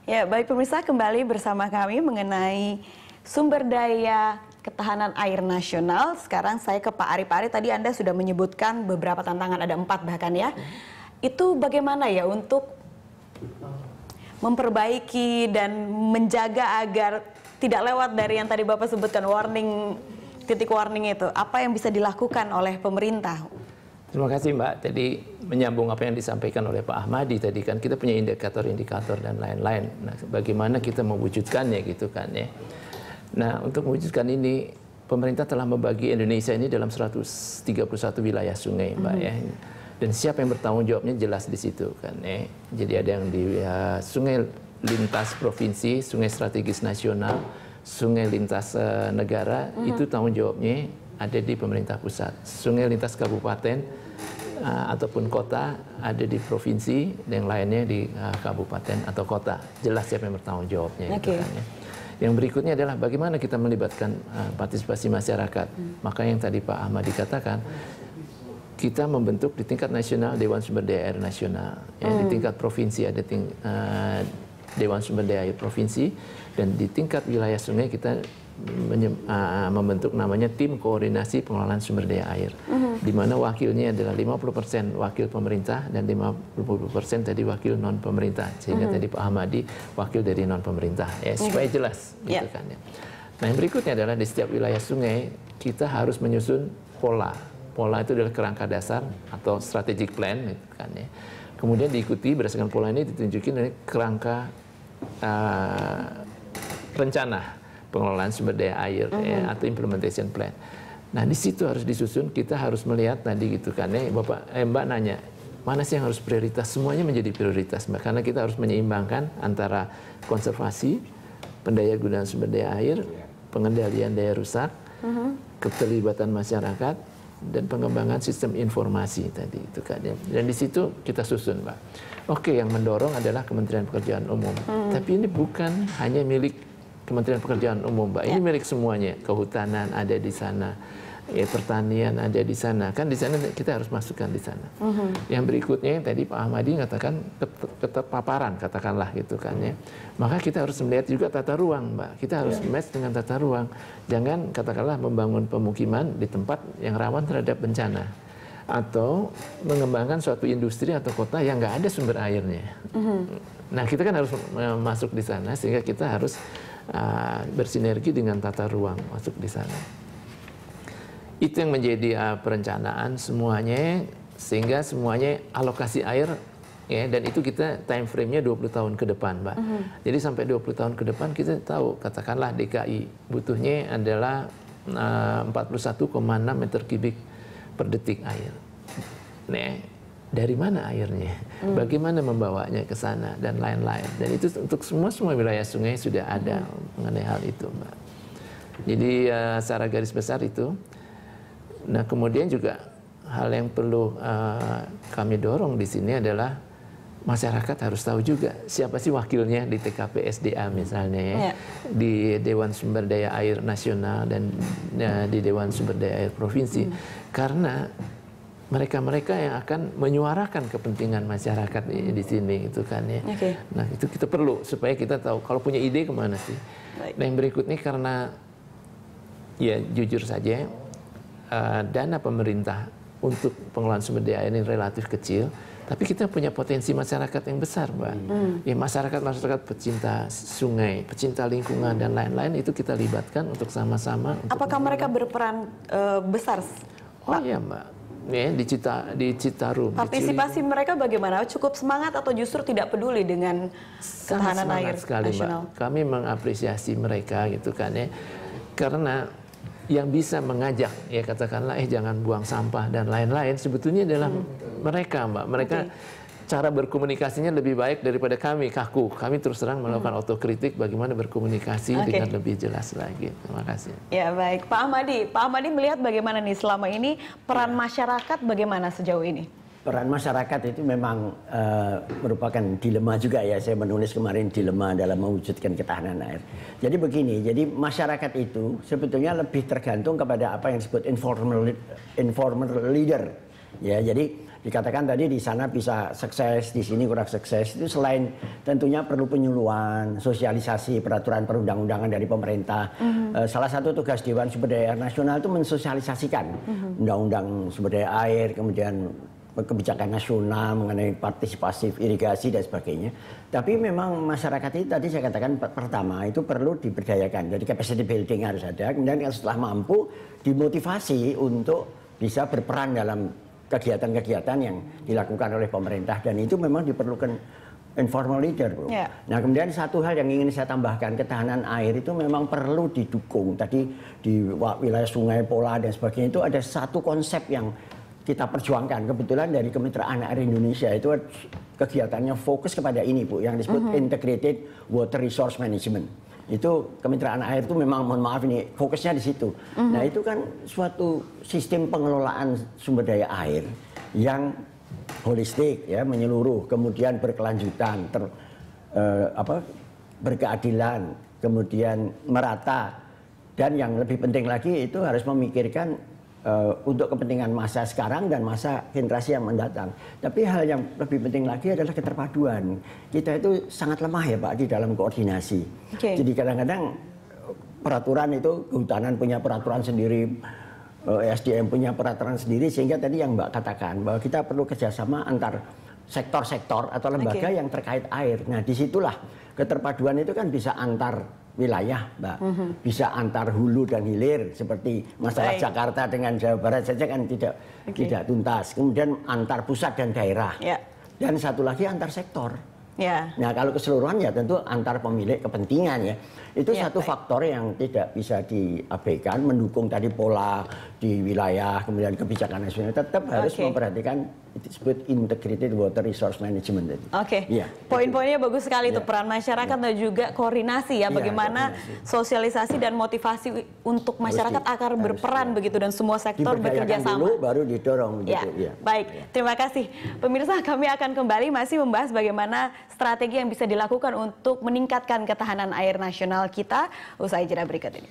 Ya, baik pemirsa, kembali bersama kami mengenai sumber daya ketahanan air nasional. Sekarang saya ke Pak Ari. Pak Ari, tadi Anda sudah menyebutkan beberapa tantangan, ada 4 bahkan ya. Itu bagaimana ya untuk memperbaiki dan menjaga agar tidak lewat dari yang tadi Bapak sebutkan, titik warning itu. Apa yang bisa dilakukan oleh pemerintah? Terima kasih Mbak. Tadi menyambung apa yang disampaikan oleh Pak Ahmadi tadi kan, kita punya indikator-indikator dan lain-lain. Nah, bagaimana kita mewujudkannya gitu kan ya. Nah, untuk mewujudkan ini, pemerintah telah membagi Indonesia ini dalam 131 wilayah sungai Mbak ya. Dan siapa yang bertanggung jawabnya jelas di situ kan ya. Jadi ada yang di sungai lintas provinsi, sungai strategis nasional, sungai lintas negara, itu tanggung jawabnya ada di pemerintah pusat. Sungai lintas kabupaten ataupun kota ada di provinsi, dan yang lainnya di kabupaten atau kota. Jelas siapa yang bertanggung jawabnya. Gitu kan, ya. Yang berikutnya adalah bagaimana kita melibatkan partisipasi masyarakat. Maka yang tadi Pak Ahmadi katakan, kita membentuk di tingkat nasional Dewan Sumber Daya Air Nasional. Ya, di tingkat provinsi ada Dewan Sumber Daya Air Provinsi, dan di tingkat wilayah sungai kita membentuk namanya Tim Koordinasi Pengelolaan Sumber Daya Air, di mana wakilnya adalah 50% wakil pemerintah dan 50% tadi wakil non pemerintah, sehingga tadi Pak Ahmadi wakil dari non pemerintah, ya, supaya jelas gitu kan ya. Nah, yang berikutnya adalah di setiap wilayah sungai kita harus menyusun pola. Pola itu adalah kerangka dasar atau strategic plan gitu kan ya. Kemudian diikuti berdasarkan pola ini ditunjukin dari kerangka rencana pengelolaan sumber daya air ya, atau implementation plan. Nah, di situ harus disusun, kita harus melihat tadi gitu kan ya, Mbak nanya, mana sih yang harus prioritas? Semuanya menjadi prioritas Mbak, karena kita harus menyeimbangkan antara konservasi, pendayagunaan sumber daya air, pengendalian daya rusak, keterlibatan masyarakat, dan pengembangan sistem informasi tadi itu kan ya. Dan di situ kita susun Mbak. Oke, yang mendorong adalah Kementerian Pekerjaan Umum. Tapi ini bukan hanya milik Kementerian Pekerjaan Umum, Mbak. Ini milik semuanya. Kehutanan ada di sana, ya, pertanian ada di sana. Kan di sana kita harus masukkan di sana. Yang berikutnya yang tadi Pak Ahmadi katakan keterpaparan, katakanlah gitu kan ya. Maka kita harus melihat juga tata ruang, Mbak. Kita harus match dengan tata ruang. Jangan katakanlah membangun pemukiman di tempat yang rawan terhadap bencana, atau mengembangkan suatu industri atau kota yang nggak ada sumber airnya. Nah, kita kan harus masuk di sana, sehingga kita harus bersinergi dengan tata ruang masuk di sana. Itu yang menjadi perencanaan semuanya, sehingga semuanya alokasi air ya, dan itu kita time frame-nya 20 tahun ke depan, Mbak. Jadi sampai 20 tahun ke depan kita tahu, katakanlah DKI butuhnya adalah 41,6 meter kubik per detik air. Nah, dari mana airnya? Bagaimana membawanya ke sana dan lain-lain. Dan itu untuk semua wilayah sungai sudah ada mengenai hal itu, Mbak. Jadi secara garis besar itu. Nah, kemudian juga hal yang perlu kami dorong di sini adalah masyarakat harus tahu juga siapa sih wakilnya di TKP SDA misalnya ya, di Dewan Sumber Daya Air Nasional dan di Dewan Sumber Daya Air Provinsi, karena mereka-mereka yang akan menyuarakan kepentingan masyarakat di sini gitu kan ya. Nah, itu kita perlu supaya kita tahu kalau punya ide kemana sih. Nah, yang berikutnya karena ya jujur saja dana pemerintah untuk pengelolaan sumber daya ini relatif kecil, tapi kita punya potensi masyarakat yang besar, Mbak. Ya, masyarakat pecinta sungai, pecinta lingkungan dan lain-lain itu kita libatkan untuk sama-sama. Apakah mereka berperan besar, Pak? Oh iya, Mbak. Ya, di Citarum. Partisipasi mereka bagaimana? Cukup semangat atau justru tidak peduli dengan ketahanan air sekali, nasional? Mbak. Kami mengapresiasi mereka gitu kan ya. Karena yang bisa mengajak ya katakanlah jangan buang sampah dan lain-lain sebetulnya adalah mereka, Mbak. Mereka cara berkomunikasinya lebih baik daripada kami, kaku. Kami terus terang melakukan otokritik bagaimana berkomunikasi dengan lebih jelas lagi. Terima kasih. Ya, baik. Pak Ahmadi melihat bagaimana nih selama ini peran masyarakat bagaimana sejauh ini? Peran masyarakat itu memang merupakan dilema juga ya. Saya menulis kemarin dilema dalam mewujudkan ketahanan air. Jadi begini, jadi masyarakat itu sebetulnya lebih tergantung kepada apa yang disebut informal leader. Ya, jadi dikatakan tadi di sana bisa sukses, di sini kurang sukses. Itu selain tentunya perlu penyuluhan, sosialisasi peraturan perundang-undangan dari pemerintah. Salah satu tugas Dewan Sumber Daya Nasional itu mensosialisasikan undang-undang sumber daya air, kemudian kebijakan nasional mengenai partisipasi irigasi dan sebagainya. Tapi memang masyarakat itu tadi saya katakan pertama itu perlu diberdayakan. Jadi capacity building harus ada. Kemudian setelah mampu dimotivasi untuk bisa berperan dalam kegiatan-kegiatan yang dilakukan oleh pemerintah, dan itu memang diperlukan informal leader, bro. Yeah. Nah, kemudian satu hal yang ingin saya tambahkan, ketahanan air itu memang perlu didukung. Tadi di wilayah Sungai Pola dan sebagainya itu ada satu konsep yang kita perjuangkan. Kebetulan dari Kemitraan Air Indonesia itu kegiatannya fokus kepada ini, Bu, yang disebut Integrated Water Resource Management. Itu Kemitraan Air itu memang, mohon maaf ini fokusnya di situ. Nah, itu kan suatu sistem pengelolaan sumber daya air yang holistik, ya, menyeluruh, kemudian berkelanjutan, berkeadilan, kemudian merata, dan yang lebih penting lagi itu harus memikirkan untuk kepentingan masa sekarang dan masa generasi yang mendatang. Tapi hal yang lebih penting lagi adalah keterpaduan. Kita itu sangat lemah ya, Pak, di dalam koordinasi. Okay. Jadi kadang-kadang peraturan itu, kehutanan punya peraturan sendiri, SDM punya peraturan sendiri, sehingga tadi yang Mbak katakan bahwa kita perlu kerjasama antar sektor-sektor atau lembaga yang terkait air. Nah, disitulah keterpaduan itu kan bisa antar wilayah, Mbak. Bisa antar hulu dan hilir, seperti masalah Jakarta dengan Jawa Barat saja kan tidak tuntas. Kemudian antar pusat dan daerah. Yeah. Dan satu lagi antar sektor. Yeah. Nah, kalau keseluruhan ya tentu antar pemilik kepentingan ya. Itu satu faktor yang tidak bisa diabaikan, mendukung tadi pola di wilayah, kemudian kebijakan nasional, tetap harus memperhatikan disebut integrated water resource management. Oke, Ya, poin-poinnya bagus sekali itu, peran masyarakat dan juga koordinasi ya, bagaimana sosialisasi dan motivasi untuk masyarakat akan berperan begitu, dan semua sektor bekerja sama. Dulu baru didorong begitu. Ya. Baik, terima kasih. Pemirsa, kami akan kembali masih membahas bagaimana strategi yang bisa dilakukan untuk meningkatkan ketahanan air nasional kita usai jeda berikut ini.